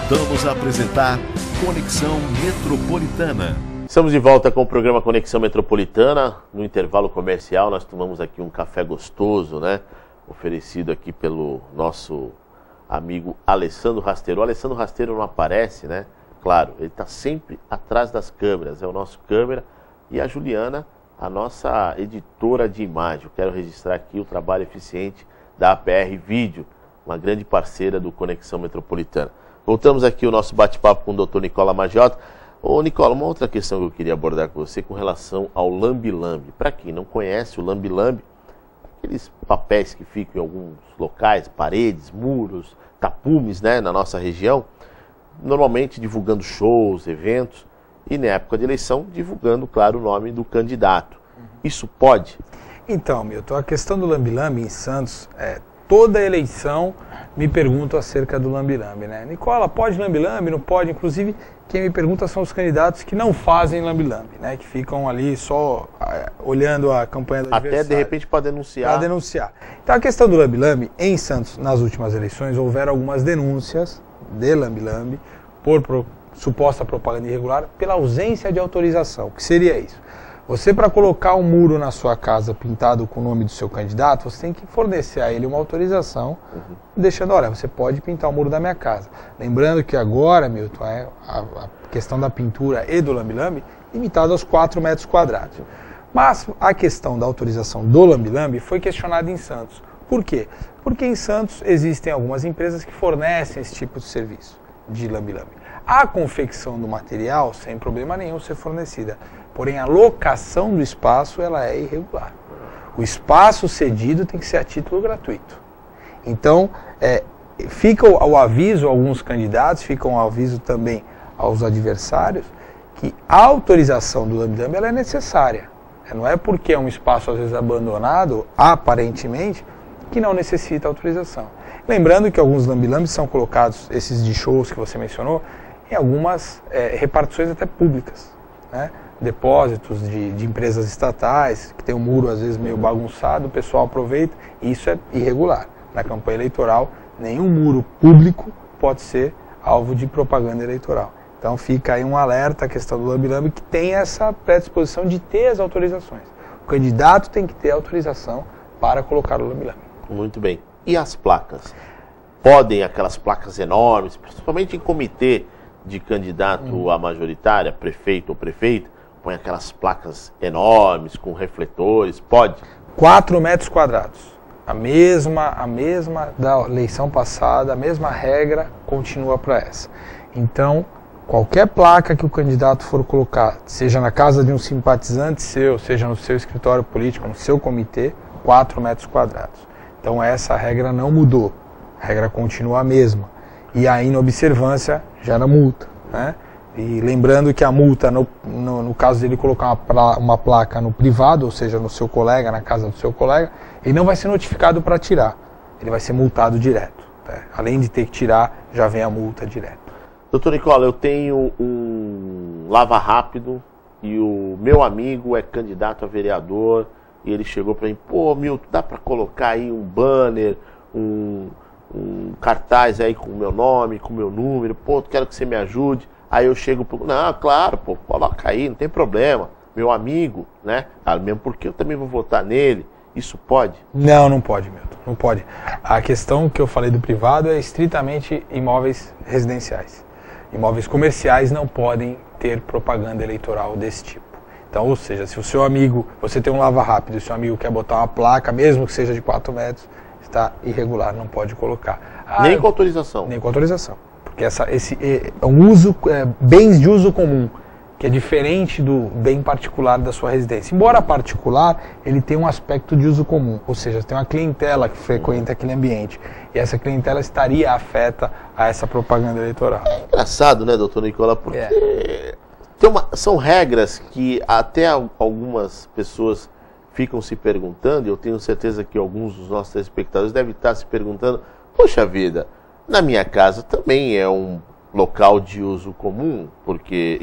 Voltamos a apresentar Conexão Metropolitana. Estamos de volta com o programa Conexão Metropolitana. No intervalo comercial nós tomamos aqui um café gostoso, né? Oferecido aqui pelo nosso amigo Alessandro Rasteiro. O Alessandro Rasteiro não aparece, né? Claro, ele está sempre atrás das câmeras, é o nosso câmera. E a Juliana, a nossa editora de imagem. Eu quero registrar aqui o trabalho eficiente da APR Vídeo, uma grande parceira do Conexão Metropolitana. Voltamos aqui ao nosso bate-papo com o Dr. Nicola Maggiota. Ô Nicola, uma outra questão que eu queria abordar com você com relação ao lambe-lambe. Para quem não conhece o lambe-lambe, aqueles papéis que ficam em alguns locais, paredes, muros, tapumes, né, na nossa região, normalmente divulgando shows, eventos, e na época de eleição divulgando, claro, o nome do candidato. Isso pode? Então, Milton, a questão do lambe-lambe em Santos, toda eleição me perguntam acerca do lambe-lambe, né? Nicola, pode lambe-lambe? Não pode? Inclusive, quem me pergunta são os candidatos que não fazem lambe-lambe, né? Que ficam ali só olhando a campanha do adversário. Até, de repente, para denunciar. Para denunciar. Então, a questão do lambe-lambe, em Santos, nas últimas eleições, houveram algumas denúncias de lambe-lambe por suposta propaganda irregular pela ausência de autorização. O que seria isso? Você, para colocar um muro na sua casa pintado com o nome do seu candidato, você tem que fornecer a ele uma autorização, deixando, olha, você pode pintar o muro da minha casa. Lembrando que agora, Milton, a questão da pintura e do lambe-lambe limitado aos 4 metros quadrados. Mas a questão da autorização do lambe-lambe foi questionada em Santos. Por quê? Porque em Santos existem algumas empresas que fornecem esse tipo de serviço de lambe-lambe. A confecção do material, sem problema nenhum, ser fornecida. Porém, a locação do espaço ela é irregular. O espaço cedido tem que ser a título gratuito. Então, fica o aviso a alguns candidatos, fica o aviso também aos adversários, que a autorização do lambe-lambe ela é necessária. Não é porque é um espaço, às vezes, abandonado, aparentemente, que não necessita autorização. Lembrando que alguns lambe-lambes são colocados, esses de shows que você mencionou, em algumas repartições até públicas, né? Depósitos de empresas estatais, que tem um muro às vezes meio bagunçado, o pessoal aproveita, e isso é irregular. Na campanha eleitoral, nenhum muro público pode ser alvo de propaganda eleitoral. Então fica aí um alerta à questão do lambe-lambe, que tem essa predisposição de ter as autorizações. O candidato tem que ter autorização para colocar o lambe-lambe. Muito bem. E as placas? Podem aquelas placas enormes, principalmente em comitê de candidato a majoritária, prefeito ou prefeita, põe aquelas placas enormes com refletores, pode? 4 metros quadrados. A mesma da eleição passada, a mesma regra continua para essa. Então, qualquer placa que o candidato for colocar, seja na casa de um simpatizante seu, seja no seu escritório político, no seu comitê, 4 metros quadrados. Então essa regra não mudou, a regra continua a mesma. E a inobservância gera multa, né? E lembrando que a multa, no caso dele colocar uma placa no privado, ou seja, no seu colega, na casa do seu colega, ele não vai ser notificado para tirar, ele vai ser multado direto, né? Além de ter que tirar, já vem a multa direto. Doutor Nicola, eu tenho um Lava Rápido e o meu amigo é candidato a vereador e ele chegou para mim, pô Milton, dá para colocar aí um banner, um cartaz aí com o meu nome, com o meu número, pô, quero que você me ajude. Aí eu chego, não, claro, pô, coloca aí, não tem problema, meu amigo, né? Mesmo porque eu também vou votar nele, isso pode? Não, não pode, Milton, não pode. A questão que eu falei do privado é estritamente imóveis residenciais. Imóveis comerciais não podem ter propaganda eleitoral desse tipo. Então, ou seja, se o seu amigo, você tem um Lava Rápido e o seu amigo quer botar uma placa, mesmo que seja de 4 metros, está irregular, não pode colocar. Nem com autorização? Nem com autorização. Porque esse é um uso, bens de uso comum, que é diferente do bem particular da sua residência. Embora particular, ele tem um aspecto de uso comum, ou seja, tem uma clientela que frequenta aquele ambiente. E essa clientela estaria afeta a essa propaganda eleitoral. É engraçado, né, doutor Nicola, porque são regras que até algumas pessoas ficam se perguntando, e eu tenho certeza que alguns dos nossos telespectadores devem estar se perguntando, poxa vida, na minha casa também é um local de uso comum, porque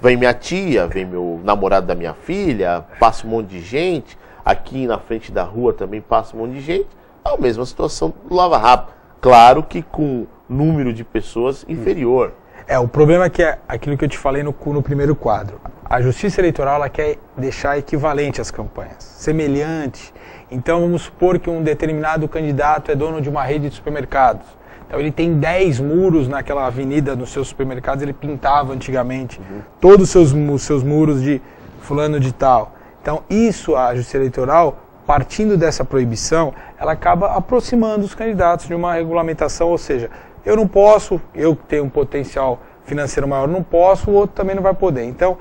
vem minha tia, vem meu namorado da minha filha, passa um monte de gente, aqui na frente da rua também passa um monte de gente, é a mesma situação do Lava Rápido. Claro que com número de pessoas inferior. O problema é que é aquilo que eu te falei no primeiro quadro. A Justiça Eleitoral ela quer deixar equivalente as campanhas, semelhante. Então vamos supor que um determinado candidato é dono de uma rede de supermercados. Então ele tem 10 muros naquela avenida nos seus supermercados, ele pintava antigamente todos os seus muros de fulano de tal. Então isso, a Justiça Eleitoral, partindo dessa proibição, ela acaba aproximando os candidatos de uma regulamentação, ou seja, eu não posso, eu tenho um potencial financeiro maior, não posso, o outro também não vai poder. Então,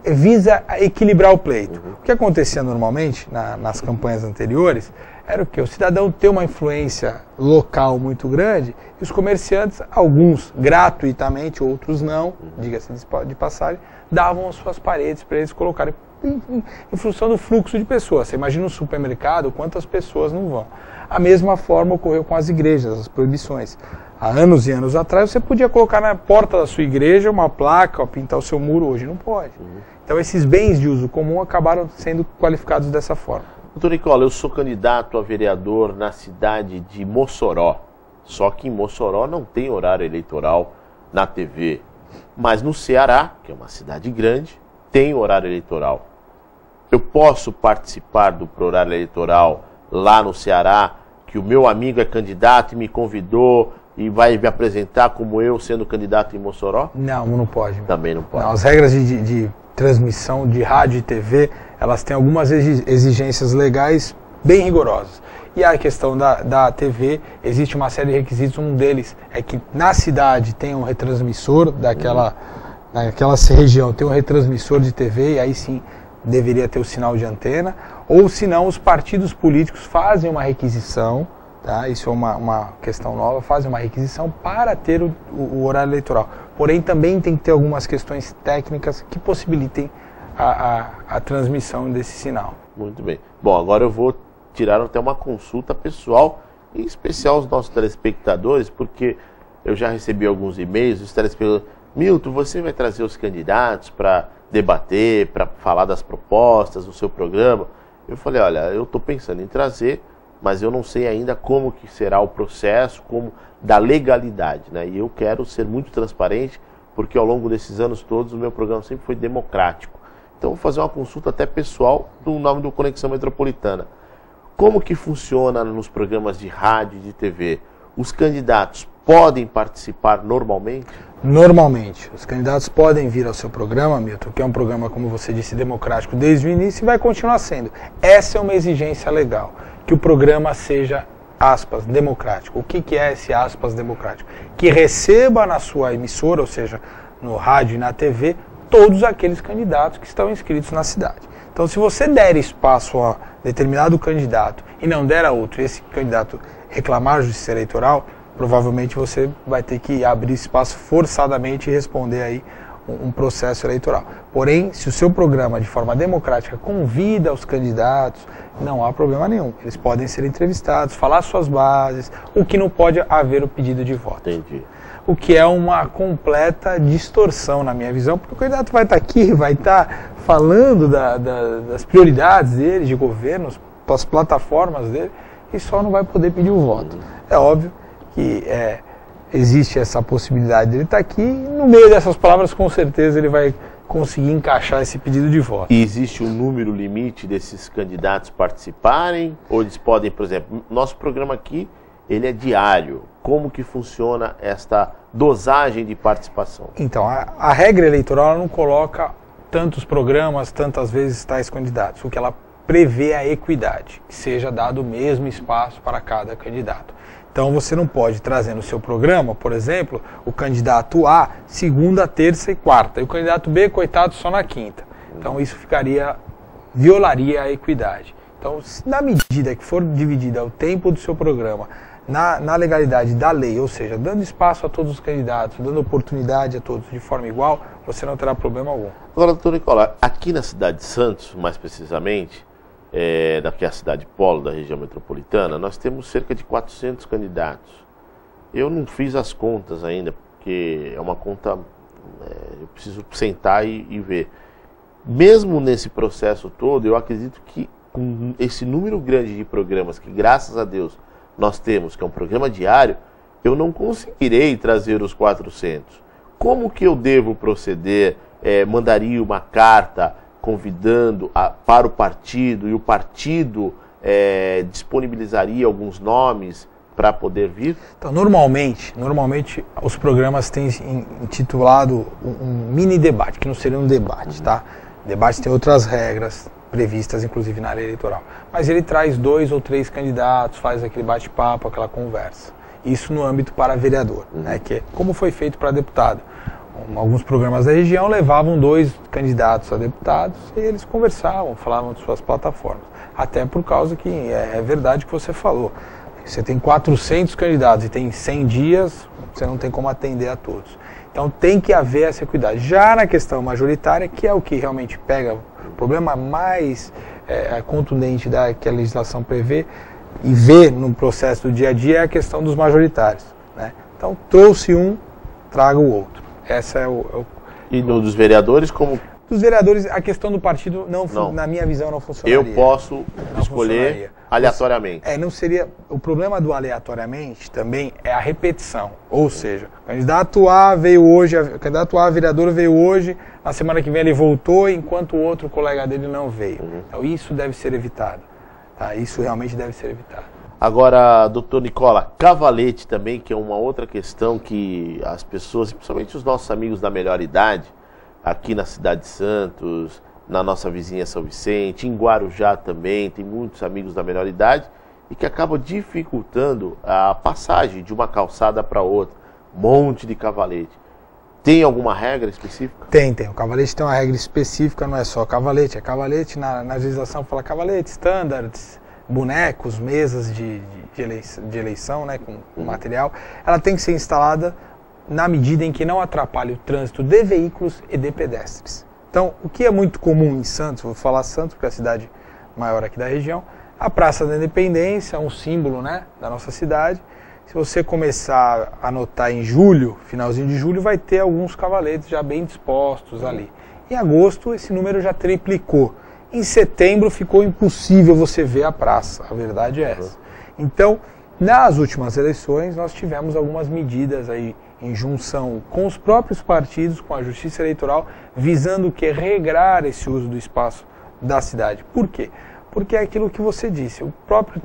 visa equilibrar o pleito. O que acontecia normalmente nas campanhas anteriores era o que? O cidadão ter uma influência local muito grande e os comerciantes, alguns gratuitamente, outros não, diga-se de passagem, davam as suas paredes para eles colocarem em função do fluxo de pessoas. Você imagina um supermercado, quantas pessoas não vão. A mesma forma ocorreu com as igrejas, as proibições. Há anos e anos atrás você podia colocar na porta da sua igreja uma placa, ou pintar o seu muro, hoje não pode. Então esses bens de uso comum acabaram sendo qualificados dessa forma. Doutor Nicola, eu sou candidato a vereador na cidade de Mossoró, só que em Mossoró não tem horário eleitoral na TV. Mas no Ceará, que é uma cidade grande, tem horário eleitoral. Eu posso participar do horário eleitoral lá no Ceará, que o meu amigo é candidato e me convidou e vai me apresentar como eu sendo candidato em Mossoró? Não pode. Também não pode. Não, as regras de transmissão de rádio e TV, elas têm algumas exigências legais bem rigorosas. E a questão da TV, existe uma série de requisitos, um deles é que na cidade tem um retransmissor naquela região, tem um retransmissor de TV, e aí sim deveria ter o sinal de antena, ou senão os partidos políticos fazem uma requisição, tá? Isso é uma questão nova, fazem uma requisição para ter o horário eleitoral. Porém, também tem que ter algumas questões técnicas que possibilitem a transmissão desse sinal. Muito bem. Bom, agora eu vou tirar até uma consulta pessoal, em especial os nossos telespectadores, porque eu já recebi alguns e-mails dos telespectadores. Milton, você vai trazer os candidatos para debater, para falar das propostas do seu programa? Eu falei, olha, eu estou pensando em trazer, mas eu não sei ainda como que será o processo, como da legalidade, né? E eu quero ser muito transparente, porque ao longo desses anos todos o meu programa sempre foi democrático. Então vou fazer uma consulta até pessoal no nome do Conexão Metropolitana. Como que funciona nos programas de rádio e de TV? Os candidatos podem participar normalmente? Normalmente. Os candidatos podem vir ao seu programa, Milton, que é um programa, como você disse, democrático desde o início e vai continuar sendo. Essa é uma exigência legal, que o programa seja, aspas, democrático. O que é esse aspas democrático? Que receba na sua emissora, ou seja, no rádio e na TV, todos aqueles candidatos que estão inscritos na cidade. Então, se você der espaço a determinado candidato e não der a outro, esse candidato reclamar justiça eleitoral, provavelmente você vai ter que abrir espaço forçadamente e responder aí um processo eleitoral. Porém, se o seu programa de forma democrática convida os candidatos, não há problema nenhum. Eles podem ser entrevistados, falar suas bases, o que não pode haver o pedido de voto. Entendi. O que é uma completa distorção na minha visão, porque o candidato vai estar aqui, vai estar falando das prioridades dele, de governos, das plataformas dele, e só não vai poder pedir o voto. É óbvio que existe essa possibilidade de ele estar aqui, e no meio dessas palavras, com certeza, ele vai conseguir encaixar esse pedido de voto. E existe um número limite desses candidatos participarem? Ou eles podem, por exemplo, nosso programa aqui, ele é diário. Como que funciona esta dosagem de participação? Então, a regra eleitoral ela não coloca tantos programas, tantas vezes tais candidatos. O que ela prevê é a equidade, que seja dado o mesmo espaço para cada candidato. Então você não pode trazer no seu programa, por exemplo, o candidato A, segunda, terça e quarta, e o candidato B, coitado, só na quinta. Então isso violaria a equidade. Então, na medida que for dividida o tempo do seu programa na legalidade da lei, ou seja, dando espaço a todos os candidatos, dando oportunidade a todos de forma igual, você não terá problema algum. Agora, doutor Nicola, aqui na cidade de Santos, mais precisamente, daqui a cidade polo da região metropolitana, nós temos cerca de 400 candidatos. Eu não fiz as contas ainda, porque é uma conta, eu preciso sentar e ver. Mesmo nesse processo todo, eu acredito que com esse número grande de programas que, graças a Deus, nós temos, que é um programa diário, eu não conseguirei trazer os 400. Como que eu devo proceder? Mandaria uma carta convidando para o partido e o partido disponibilizaria alguns nomes para poder vir? Então, normalmente os programas têm intitulado um mini debate, que não seria um debate, tá? Debate tem outras regras previstas, inclusive na lei eleitoral. Mas ele traz 2 ou 3 candidatos, faz aquele bate-papo, aquela conversa. Isso no âmbito para vereador, né? Que é como foi feito para deputado. Alguns programas da região levavam 2 candidatos a deputados e eles conversavam, falavam de suas plataformas. Até por causa que é verdade o que você falou. Você tem 400 candidatos e tem 100 dias, você não tem como atender a todos. Então tem que haver essa equidade. Já na questão majoritária, que é o que realmente pega o problema mais contundente que a legislação prevê e vê no processo do dia a dia, é a questão dos majoritários, né? Então trouxe um, traga o outro. Essa é E dos vereadores, como? Dos vereadores, a questão do partido, não. Na minha visão, não funcionaria. Eu posso escolher aleatoriamente. Não seria. O problema do aleatoriamente também é a repetição. Ou seja, o candidato A veio hoje, o candidato A, vereador, veio hoje, na semana que vem ele voltou, enquanto o outro colega dele não veio. Então isso deve ser evitado. Tá? Isso realmente deve ser evitado. Agora, doutor Nicola, cavalete também, que é uma outra questão que as pessoas, principalmente os nossos amigos da melhor idade, aqui na cidade de Santos, na nossa vizinha São Vicente, em Guarujá também, tem muitos amigos da melhor idade, e que acabam dificultando a passagem de uma calçada para outra. Monte de cavalete. Tem alguma regra específica? Tem. O cavalete tem uma regra específica, não é só cavalete. É cavalete, na legislação fala cavalete, standards, bonecos, mesas de eleição, né, com material. Ela tem que ser instalada na medida em que não atrapalhe o trânsito de veículos e de pedestres. Então, o que é muito comum em Santos, vou falar Santos porque é a cidade maior aqui da região, a Praça da Independência, um símbolo, né, da nossa cidade. Se você começar a notar em julho, finalzinho de julho, vai ter alguns cavaletes já bem dispostos ali. Em agosto, esse número já triplicou. Em setembro, ficou impossível você ver a praça, a verdade é essa. Então, nas últimas eleições, nós tivemos algumas medidas aí em junção com os próprios partidos, com a Justiça Eleitoral, visando o que? Regrar esse uso do espaço da cidade. Por quê? Porque é aquilo que você disse, o próprio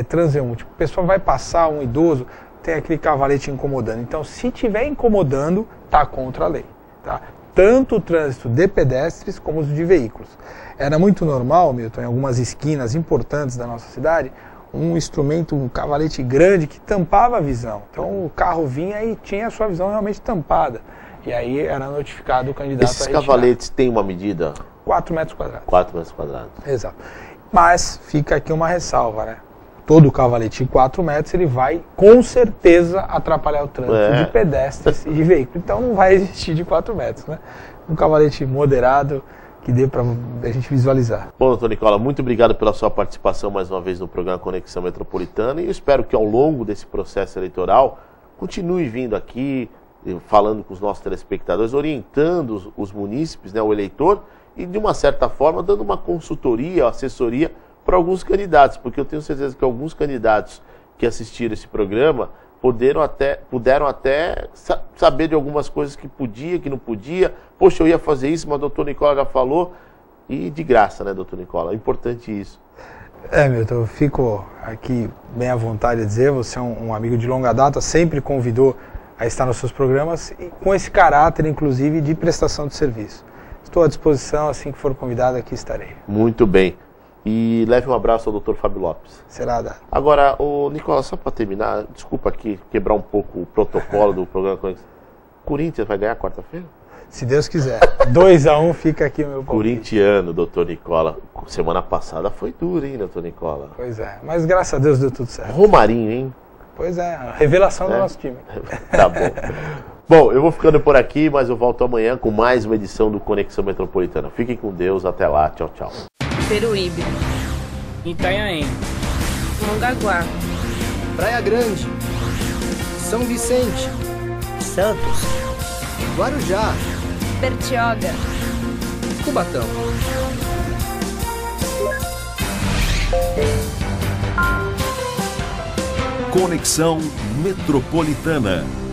transeunte, o pessoal vai passar, um idoso, tem aquele cavalete incomodando. Então, se estiver incomodando, está contra a lei. Tá? Tanto o trânsito de pedestres como os de veículos. Era muito normal, Milton, em algumas esquinas importantes da nossa cidade, um instrumento, um cavalete grande que tampava a visão. Então o carro vinha e tinha a sua visão realmente tampada. E aí era notificado o candidato a retirar. Esses cavaletes têm uma medida? 4 metros quadrados. 4 metros quadrados. Exato. Mas fica aqui uma ressalva, né? Todo cavalete de 4 metros, ele vai com certeza atrapalhar o trânsito de pedestres e de veículos. Então não vai existir de 4 metros, né? Um cavalete moderado que dê para a gente visualizar. Bom, doutor Nicola, muito obrigado pela sua participação mais uma vez no programa Conexão Metropolitana e eu espero que ao longo desse processo eleitoral continue vindo aqui, falando com os nossos telespectadores, orientando os munícipes, né, o eleitor, e de uma certa forma dando uma consultoria, assessoria para alguns candidatos, porque eu tenho certeza que alguns candidatos que assistiram esse programa puderam até saber de algumas coisas que podia, que não podia. Poxa, eu ia fazer isso, mas o doutor Nicola já falou. E de graça, né, doutor Nicola? É importante isso. Milton, eu fico aqui bem à vontade de dizer, você é um amigo de longa data, sempre convidou a estar nos seus programas, e com esse caráter, inclusive, de prestação de serviço. Estou à disposição, assim que for convidado, aqui estarei. Muito bem. E leve um abraço ao Dr. Fábio Lopes. Será dado. Agora, Nicola, só para terminar, desculpa aqui quebrar um pouco o protocolo do programa. Corinthians vai ganhar quarta-feira? Se Deus quiser. 2-1 fica aqui o meu palpite. Corintiano, doutor Nicola. Semana passada foi duro, hein, doutor Nicola? Pois é, mas graças a Deus deu tudo certo. Romarinho, hein? Pois é, a revelação do nosso time. Tá bom. Bom, eu vou ficando por aqui, mas eu volto amanhã com mais uma edição do Conexão Metropolitana. Fiquem com Deus, até lá, tchau, tchau. Peruíbe, Itanhaém, Mongaguá, Praia Grande, São Vicente, Santos, Guarujá, Bertioga, Cubatão. Conexão Metropolitana.